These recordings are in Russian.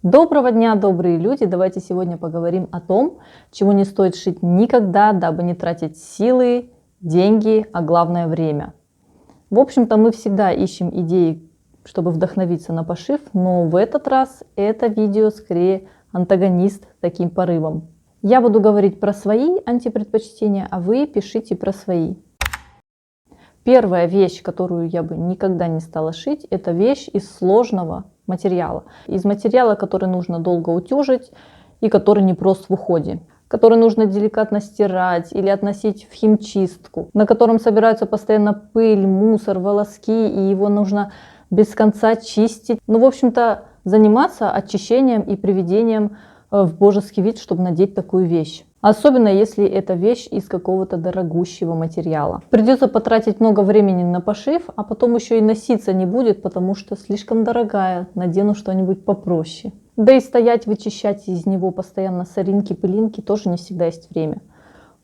Доброго дня, добрые люди! Давайте сегодня поговорим о том, чего не стоит шить никогда, дабы не тратить силы, деньги, а главное время. В общем-то, мы всегда ищем идеи, чтобы вдохновиться на пошив, но в этот раз это видео скорее антагонист таким порывам. Я буду говорить про свои антипредпочтения, а вы пишите про свои. Первая вещь, которую я бы никогда не стала шить, это вещь из сложного материала. Из материала, который нужно долго утюжить и который не прост в уходе. Который нужно деликатно стирать или относить в химчистку. На котором собираются постоянно пыль, мусор, волоски, и его нужно без конца чистить. Ну, в общем-то, заниматься очищением и приведением в божеский вид, чтобы надеть такую вещь. Особенно если это вещь из какого-то дорогущего материала. Придется потратить много времени на пошив, а потом еще и носиться не будет, потому что слишком дорогая. Надену что-нибудь попроще. Да и стоять, вычищать из него постоянно соринки, пылинки тоже не всегда есть время.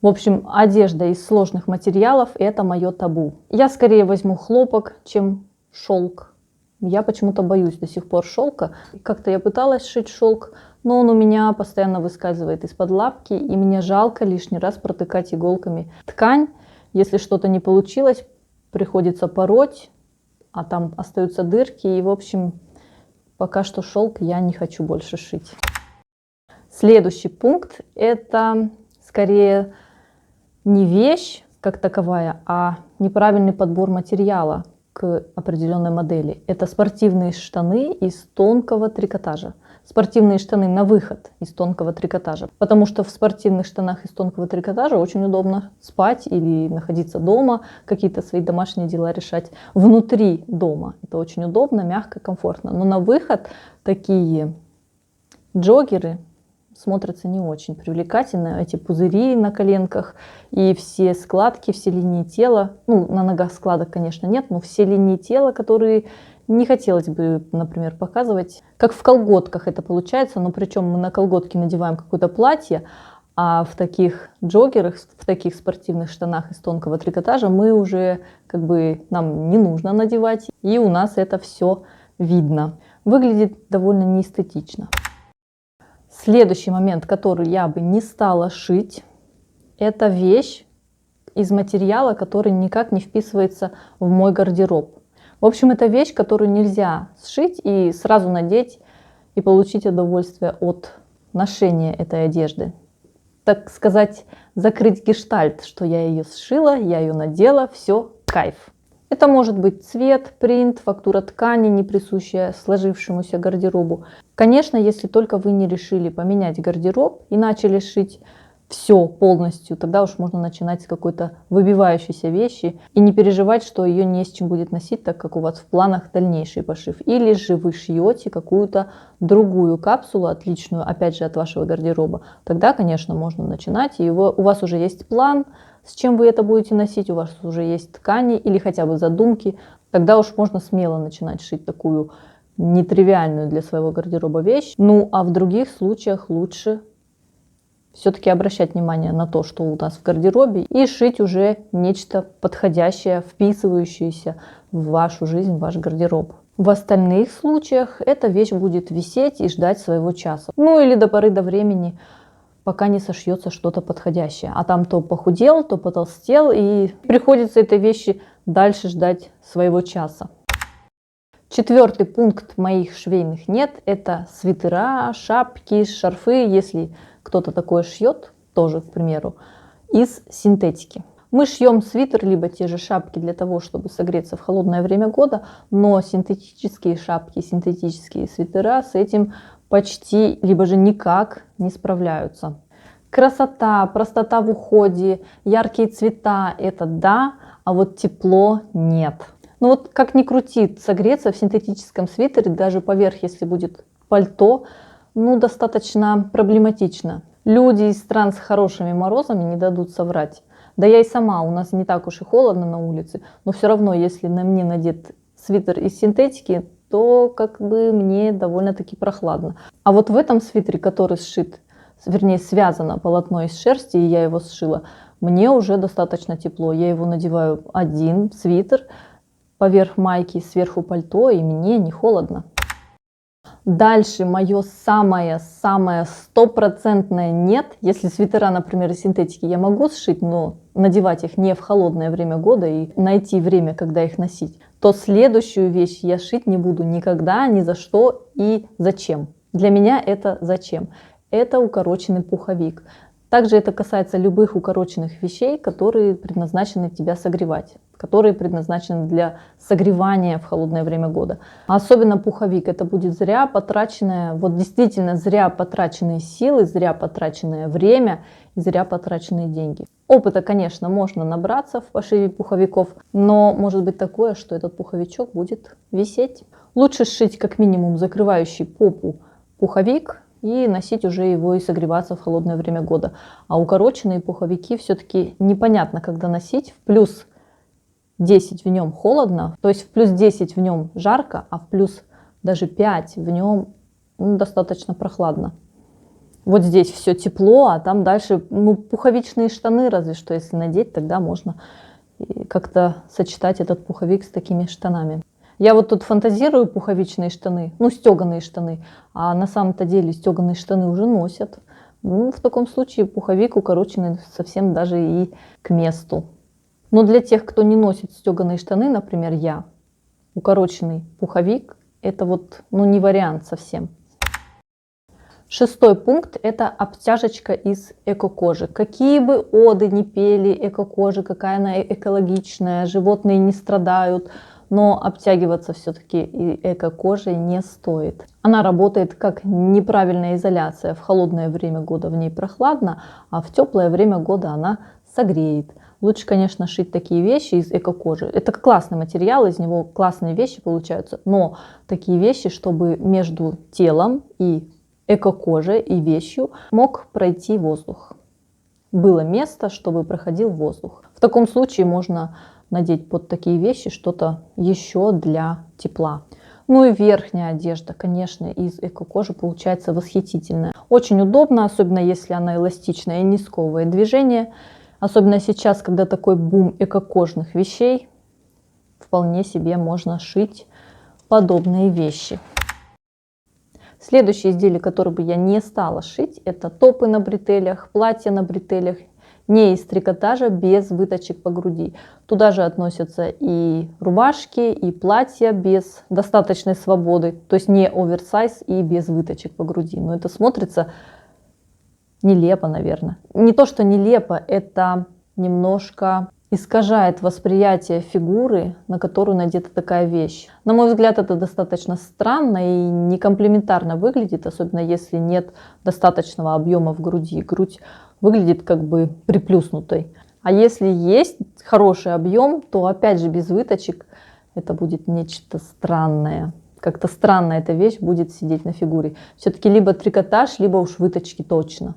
В общем, одежда из сложных материалов – это мое табу. Я скорее возьму хлопок, чем шелк. Я почему-то боюсь до сих пор шелка. Как-то я пыталась шить шелк, но он у меня постоянно выскальзывает из-под лапки, и мне жалко лишний раз протыкать иголками ткань. Если что-то не получилось, приходится пороть, а там остаются дырки. И, в общем, пока что шелк я не хочу больше шить. Следующий пункт – это скорее не вещь как таковая, а неправильный подбор материала к определенной модели. Это спортивные штаны из тонкого трикотажа. Спортивные штаны на выход из тонкого трикотажа. Потому что в спортивных штанах из тонкого трикотажа очень удобно спать или находиться дома, какие-то свои домашние дела решать внутри дома. Это очень удобно, мягко, комфортно. Но на выход такие джоггеры смотрятся не очень привлекательно. Эти пузыри на коленках и все складки, все линии тела. Ну, на ногах складок, конечно, нет, но все линии тела, которые не хотелось бы, например, показывать. Как в колготках это получается, но причем мы на колготки надеваем какое-то платье, а в таких джоггерах, в таких спортивных штанах из тонкого трикотажа мы уже, нам не нужно надевать, и у нас это все видно. Выглядит довольно неэстетично. Следующий момент, который я бы не стала шить, это вещь из материала, который никак не вписывается в мой гардероб. В общем, это вещь, которую нельзя сшить и сразу надеть и получить удовольствие от ношения этой одежды. Так сказать, закрыть гештальт, что я ее сшила, я ее надела, все, кайф. Это может быть цвет, принт, фактура ткани, не присущая сложившемуся гардеробу. Конечно, если только вы не решили поменять гардероб и начали шить все полностью, тогда уж можно начинать с какой-то выбивающейся вещи и не переживать, что ее не с чем будет носить, так как у вас в планах дальнейший пошив. Или же вы шьете какую-то другую капсулу, отличную, опять же, от вашего гардероба. Тогда, конечно, можно начинать, и у вас уже есть план, с чем вы это будете носить, у вас уже есть ткани или хотя бы задумки. Тогда уж можно смело начинать шить такую нетривиальную для своего гардероба вещь. Ну, а в других случаях лучше все-таки обращать внимание на то, что у нас в гардеробе, и шить уже нечто подходящее, вписывающееся в вашу жизнь, в ваш гардероб. В остальных случаях эта вещь будет висеть и ждать своего часа. Ну или до поры до времени, пока не сошьется что-то подходящее. А там то похудел, то потолстел, и приходится этой вещи дальше ждать своего часа. Четвертый пункт моих швейных нет – это свитера, шапки, шарфы, если кто-то такое шьет, тоже, к примеру, из синтетики. Мы шьем свитер, либо те же шапки для того, чтобы согреться в холодное время года, но синтетические шапки, синтетические свитера с этим почти, либо же никак не справляются. Красота, простота в уходе, яркие цвета – это да, а вот тепло – нет. Но вот как ни крути, согреться в синтетическом свитере, даже поверх, если будет пальто, достаточно проблематично. Люди из стран с хорошими морозами не дадут соврать. Да я и сама, у нас не так уж и холодно на улице, но все равно, если на мне надет свитер из синтетики, то мне довольно-таки прохладно. А вот в этом свитере, который сшит, вернее связано полотно из шерсти, и я его сшила, мне уже достаточно тепло. Я его надеваю один свитер, поверх майки, сверху пальто, и мне не холодно. Дальше мое самое стопроцентное нет. Если свитера, например, из синтетики я могу сшить, но надевать их не в холодное время года и найти время, когда их носить, то следующую вещь я шить не буду никогда, ни за что и зачем. Для меня это зачем? Это укороченный пуховик. Также это касается любых укороченных вещей, которые предназначены тебя согревать, которые предназначены для согревания в холодное время года. А особенно пуховик, это будет зря потраченное, вот действительно зря потраченные силы, зря потраченное время и зря потраченные деньги. Опыта, конечно, можно набраться в пошиве пуховиков, но может быть такое, что этот пуховичок будет висеть. Лучше сшить как минимум закрывающий попу пуховик и носить уже его и согреваться в холодное время года. А укороченные пуховики все-таки непонятно, когда носить. В плюс 10 в нем холодно, то есть в плюс 10 в нем жарко, а в плюс даже 5 в нем достаточно прохладно. Вот здесь все тепло, а там дальше пуховичные штаны, разве что если надеть, тогда можно как-то сочетать этот пуховик с такими штанами. Я вот тут фантазирую пуховичные штаны, стеганые штаны, а на самом-то деле стеганые штаны уже носят. В таком случае пуховик укороченный совсем даже и к месту. Но для тех, кто не носит стеганые штаны, например, я, укороченный пуховик, это вот не вариант совсем. 6-й пункт – это обтяжечка из эко-кожи. Какие бы оды ни пели эко-кожи, какая она экологичная, животные не страдают, но обтягиваться все-таки и эко-кожей не стоит. Она работает как неправильная изоляция. В холодное время года в ней прохладно, а в теплое время года она согреет. Лучше, конечно, шить такие вещи из эко-кожи. Это классный материал, из него классные вещи получаются, но такие вещи, чтобы между телом и эко-кожей и вещью мог пройти воздух. Было место, чтобы проходил воздух. В таком случае можно надеть под такие вещи что-то еще для тепла. И верхняя одежда, конечно, из эко-кожи получается восхитительная. Очень удобно, особенно если она эластичная и не сковывает движение. Особенно сейчас, когда такой бум эко-кожных вещей, вполне себе можно шить подобные вещи. Следующее изделие, которое бы я не стала шить, это топы на бретелях, платья на бретелях, не из трикотажа, без выточек по груди. Туда же относятся и рубашки, и платья без достаточной свободы, то есть не оверсайз и без выточек по груди. Но это смотрится нелепо, наверное. Не то, что нелепо, это немножко искажает восприятие фигуры, на которую надета такая вещь. На мой взгляд, это достаточно странно и некомплементарно выглядит, особенно если нет достаточного объема в груди. Грудь выглядит как бы приплюснутой. А если есть хороший объем, то опять же без выточек это будет нечто странное. Как-то странно эта вещь будет сидеть на фигуре. Все-таки либо трикотаж, либо уж выточки точно.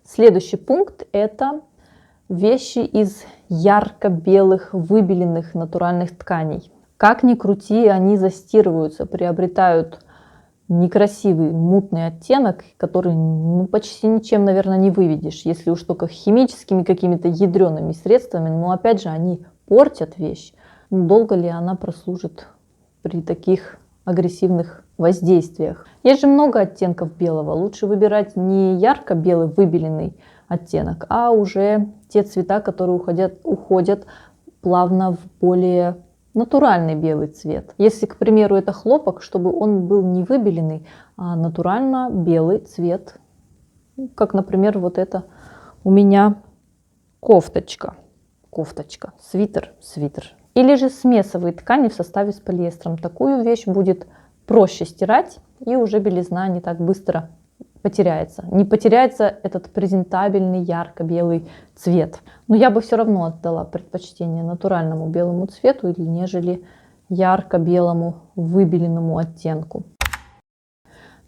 Следующий пункт – это вещи из ярко-белых выбеленных натуральных тканей. Как ни крути, они застирываются, приобретают некрасивый мутный оттенок, который почти ничем, наверное, не выведешь, если уж только химическими какими-то ядреными средствами. Но опять же, они портят вещь. Долго ли она прослужит при таких агрессивных воздействиях? Есть же много оттенков белого. Лучше выбирать не ярко-белый выбеленный оттенок, а уже те цвета, которые уходят плавно в более натуральный белый цвет. Если, к примеру, это хлопок, чтобы он был не выбеленный, а натурально белый цвет. Как, например, вот это у меня кофточка, свитер. Или же смесовые ткани в составе с полиэстером. Такую вещь будет проще стирать, и уже белизна не так быстро потеряется. Не потеряется этот презентабельный ярко-белый цвет. Но я бы все равно отдала предпочтение натуральному белому цвету, нежели ярко-белому выбеленному оттенку.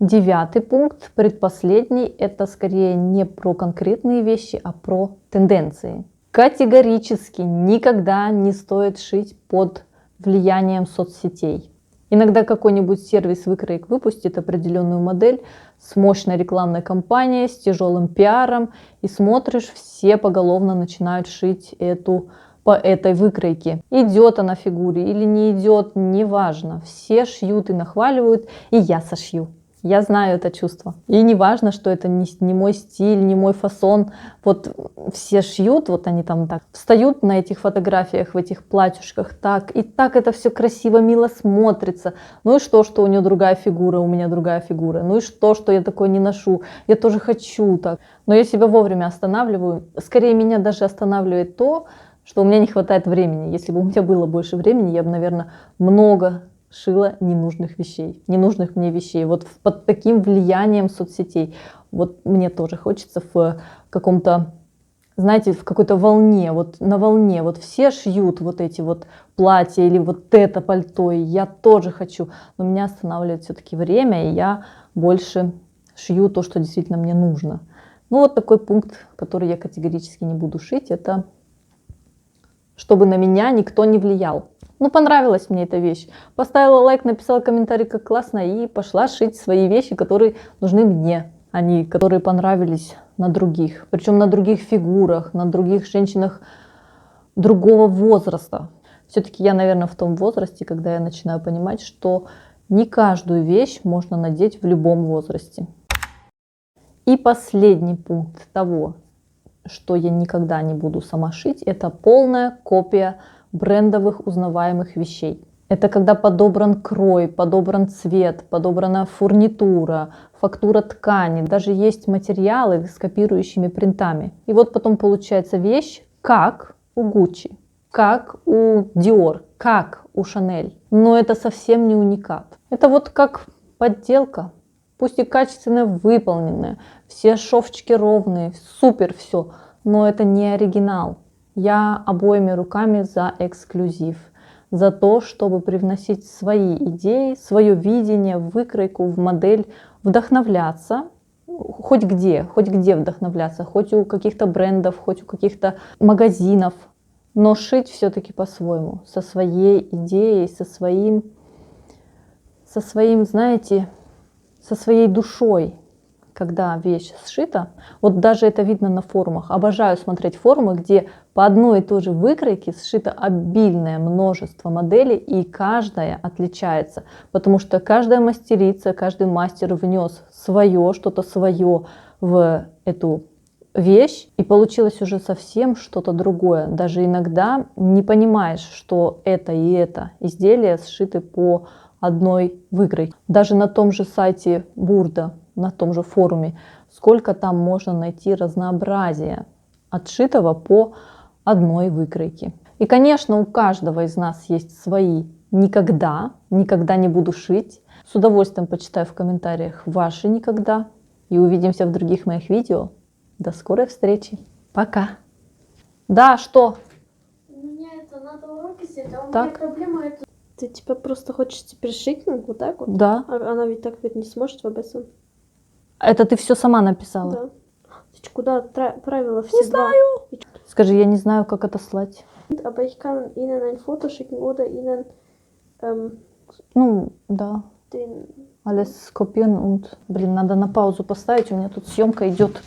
9-й пункт, предпоследний, это скорее не про конкретные вещи, а про тенденции. Категорически никогда не стоит шить под влиянием соцсетей. Иногда какой-нибудь сервис выкроек выпустит определенную модель с мощной рекламной кампанией, с тяжелым пиаром, и смотришь, все поголовно начинают шить эту по этой выкройке. Идет она фигуре или не идет, неважно. Все шьют и нахваливают, и я сошью. Я знаю это чувство. И не важно, что это не мой стиль, не мой фасон. Вот все шьют, вот они там так встают на этих фотографиях, в этих платьюшках так. И так это все красиво, мило смотрится. Ну и что у нее другая фигура, у меня другая фигура. Ну и что я такое не ношу. Я тоже хочу так. Но я себя вовремя останавливаю. Скорее меня даже останавливает то, что у меня не хватает времени. Если бы у меня было больше времени, я бы, наверное, много шила ненужных вещей, ненужных мне вещей. Вот под таким влиянием соцсетей. Вот мне тоже хочется в каком-то, знаете, в какой-то волне, вот на волне. Вот все шьют вот эти вот платья или вот это пальто, и я тоже хочу. Но меня останавливает все-таки время, и я больше шью то, что действительно мне нужно. Ну вот такой пункт, который я категорически не буду шить, это чтобы на меня никто не влиял. Ну, понравилась мне эта вещь. Поставила лайк, написала комментарий, как классно, и пошла шить свои вещи, которые нужны мне, а не которые понравились на других. Причем на других фигурах, на других женщинах другого возраста. Все-таки я, наверное, в том возрасте, когда я начинаю понимать, что не каждую вещь можно надеть в любом возрасте. И последний пункт того, что я никогда не буду сама шить, это полная копия брендовых узнаваемых вещей. Это когда подобран крой, подобран цвет, подобрана фурнитура, фактура ткани. Даже есть материалы с копирующими принтами. И вот потом получается вещь, как у Gucci, как у Dior, как у Chanel. Но это совсем не уникат. Это вот как подделка, пусть и качественно выполненная. Все шовчики ровные, супер все. Но это не оригинал. Я обоими руками за эксклюзив, за то, чтобы привносить свои идеи, свое видение в выкройку, в модель, вдохновляться, хоть где вдохновляться, хоть у каких-то брендов, хоть у каких-то магазинов, но шить все-таки по-своему, со своей идеей, со своим, знаете, со своей душой. Когда вещь сшита, вот даже это видно на форумах. Обожаю смотреть форумы, где по одной и той же выкройке сшито обильное множество моделей, и каждая отличается, потому что каждая мастерица, каждый мастер внес свое, что-то свое в эту вещь, и получилось уже совсем что-то другое. Даже иногда не понимаешь, что это и это изделия сшиты по одной выкройке. Даже на том же сайте Бурда, на том же форуме, сколько там можно найти разнообразия отшитого по одной выкройке. И, конечно, у каждого из нас есть свои никогда не буду шить. С удовольствием почитаю в комментариях ваши никогда. И увидимся в других моих видео. До скорой встречи. Пока. Да, что? У меня это надо уроки сделать, а у Так. меня проблема это... Ты типа просто хочешь теперь шить вот так вот? Да. А она ведь так ведь не сможет в ОБСН. Это ты все сама написала? Да. Ты куда правила все Не знаю. Скажи, я не знаю, как это слать. Aber ich kann Ihnen ein Foto schicken oder Ihnen Ну, да. den... Alles kopieren und... Блин, надо на паузу поставить, у меня тут съемка идет.